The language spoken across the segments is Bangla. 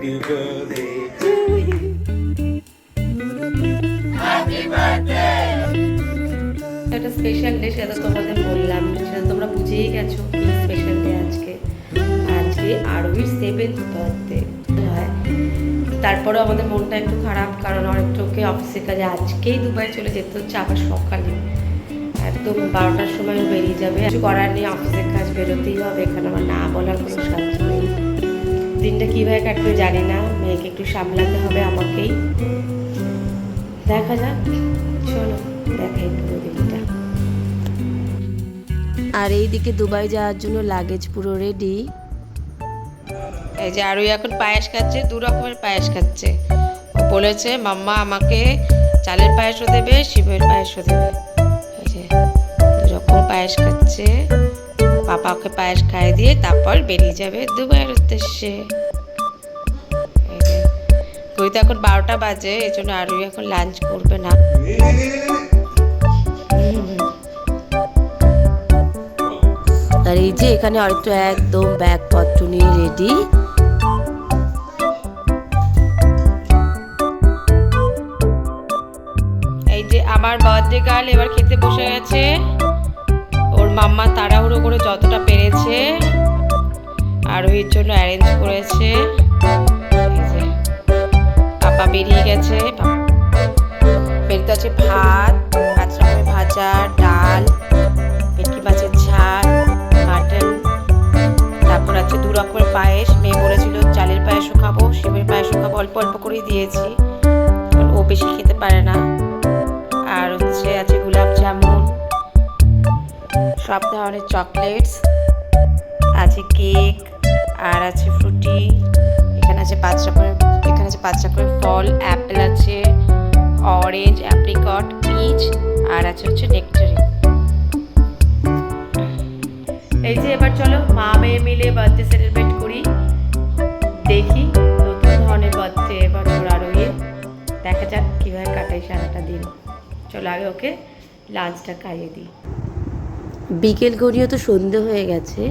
Happy birthday to you. একটা স্পেশাল ডে, সেটা তোমাদের বললাম, সেটা তোমরা বুঝেই গেছো কি স্পেশাল ডে আজকে। আজকে আরবির 7th বার্থডে হয়। তারপরেও আমাদের মনটা একটু খারাপ, কারণ অনেকটাকে অফিসের কাজে আজকেই দুবাই চলে যেতে হচ্ছে, আবার সকালে একদম 12টার সময় বেরিয়ে যাবে। কিছু করার নেই, অফিসের কাজ বেরোতেই হবে, এখানে আমার না বলার কোনো সাধ্য নেই। দিনটা কীভাবে কাটবে জানি না, মেয়েকে একটু সামলাতে হবে আমাকেই। দেখা যাক, চলো দেখাই পুরো দিনটা। আর এইদিকে দুবাই যাওয়ার জন্য লাগেজ পুরো রেডি। এই যে আরুই এখন পায়েস খাচ্ছে, 2 রকমের পায়েস খাচ্ছে। ও বলেছে মাম্মা আমাকে চালের পায়েসও দেবে, শিমের পায়েসও দেবে। এই যে 2 রকম পায়েস খাচ্ছে। পাপা ওকে পায়েস খাইয়ে দিয়ে তারপর বেরিয়ে যাবে দুবাইয়ের উদ্দেশ্যে। এই যে ঘড়িতে এখন 12টা বাজে, এই জন্য আরুই এখন লাঞ্চ করবে না। আর এই যে এখানে আরেকটু একদম ব্যাগপত্র নিয়ে রেডি। এই যে আমার বার্থডে গার্ল এবার খেতে বসে গেছে। ওর মাম্মা তাড়াহুড়ো করে যতটা পেরেছে আরোহীর জন্য অ্যারেঞ্জ করেছে। এই যে পাপা বেরিয়ে গেছে, বেরিয়ে আছে ভাত, 5 রকমের ভাজা, ডাল, ভেটকি মাছের ঝাল, মাটন, তারপর আছে 2 রকমের পায়েস। মেয়ে বলেছিল চালের পায়েসও খাবো, শিমের পায়েসও খাবো, অল্প অল্প করেই দিয়েছি, ও বেশি খেতে পারে না। আর হচ্ছে আছে গোলাপ জামুন, সব ধরনের চকলেটস আছে, কেক, আর আছে ফ্রুটি। এখানে আছে 5 রকমের ফল, অ্যাপেল আছে, অরেঞ্জ, অ্যাপ্রিকট, পিচ, আর আছে হচ্ছে নেকটারিন। এই যে এবার চলো মা মেয়ে মিলে বার্থডে সেলিব্রেট করি। দেখি নতুন ধরনের বার্থডে এবার ওর আরোহী। দেখা যাক কীভাবে কাটাই সারাটা দিন। চলো আগে ওকে লাঞ্চটা খাইয়ে দিই। বিকেল গড়িয়ে তো সন্ধে হয়ে গেছে,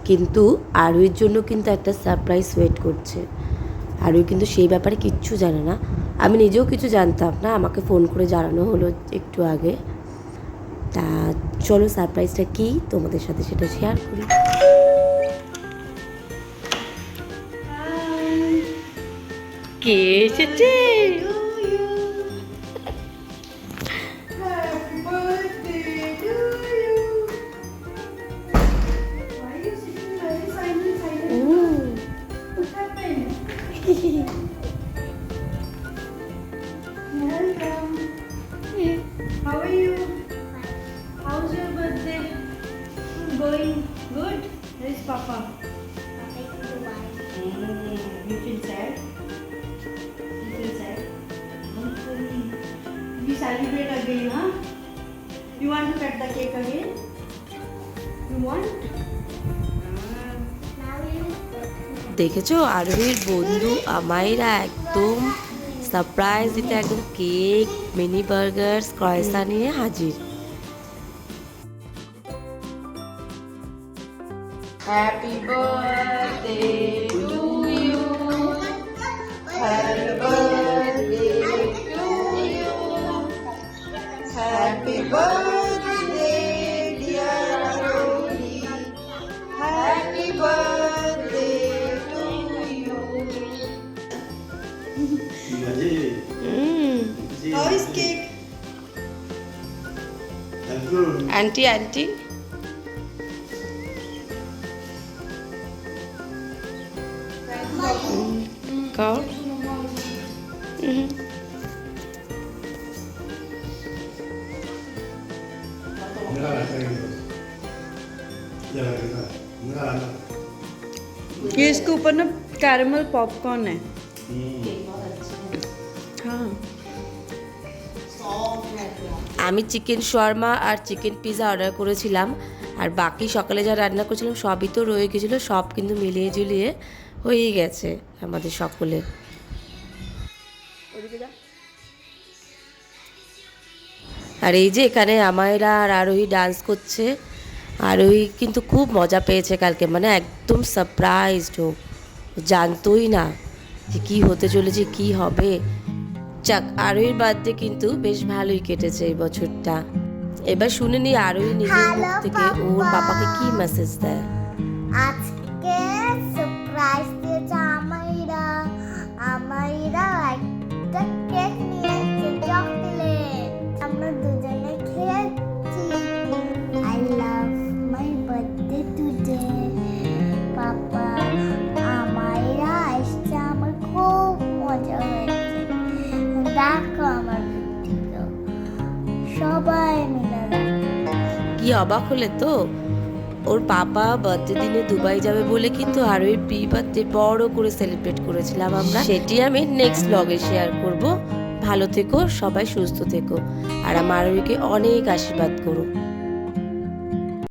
কিন্তু আরুইর জন্য কিন্তু একটা সারপ্রাইজ ওয়েট করছে। আরুই কিন্তু সেই ব্যাপারে কিচ্ছু জানে না, আমি নিজেও কিছু জানতাম না, আমাকে ফোন করে জানানো হলো একটু আগে। তা চলো সারপ্রাইজটা কি তোমাদের সাথে সেটা শেয়ার করি। কে এসেছে? Welcome. How are you? How's your birthday? Going good? Where's Papa? You feel sad? You feel sad? Don't worry. We celebrate again, huh? You want to cut the cake again? You want? দেখেছো আরোহীর বন্ধু আমাইরা একদম সারপ্রাইজ দিতে একদম কেক, মিনি বার্গার, ক্রয়েসা নিয়ে হাজির। Happy birthday to you, happy birthday to you, happy birthday dear Arohi, happy birthday to you. How is cake? Aunty aunty খাও। ये इसके ऊपर ना कैरमल पॉपकॉर्न है। हाँ আমি চিকেন শর্মা আর চিকেন পিৎজা অর্ডার করেছিলাম, আর বাকি সকালে যা রান্না করেছিলাম সবই তো রয়ে গেছিলো, সব কিন্তু মিলিয়ে ঝুলিয়ে হয়েই গেছে আমাদের সকলের। আর এই যে এখানে আমায়রা আর আরোহী ডান্স করছে। আরোহী কিন্তু খুব মজা পেয়েছে কালকে, মানে একদম সারপ্রাইজড, ও জানতোই না যে কি হতে চলেছে, কি হবে। যাক, আরোহীর বার্থডে কিন্তু বেশ ভালোই কেটেছে এই বছরটা। এবার শুনে নি আরোহী নিজের মুখ থেকে ওর পাপাকে কি মেসেজ দেয়। আজকে সারপ্রাইজ দিয়েছে আমাইরা একটা কেক নিয়ে এসেছে, চকলেট। আমরা দুজনে খেয়েছি। I love my birthday today. পাপা আমাইরা এসছে, আমার খুব মজা হয়েছে। দেখো আমার ভিডিও সবাই মিলে কি অবাক হলে তো? ওর পাপা বার্থডে দিনে দুবাই যাবে বলে কিন্তু আরোহীর প্রি বার্থডে বড় করে সেলিব্রেট করেছিলাম আমরা। সেটি আমি নেক্সট ব্লগে শেয়ার করব। ভালো থেকো, সবাই সুস্থ থেকো, আর আমার আরোহীকে অনেক আশীর্বাদ করো।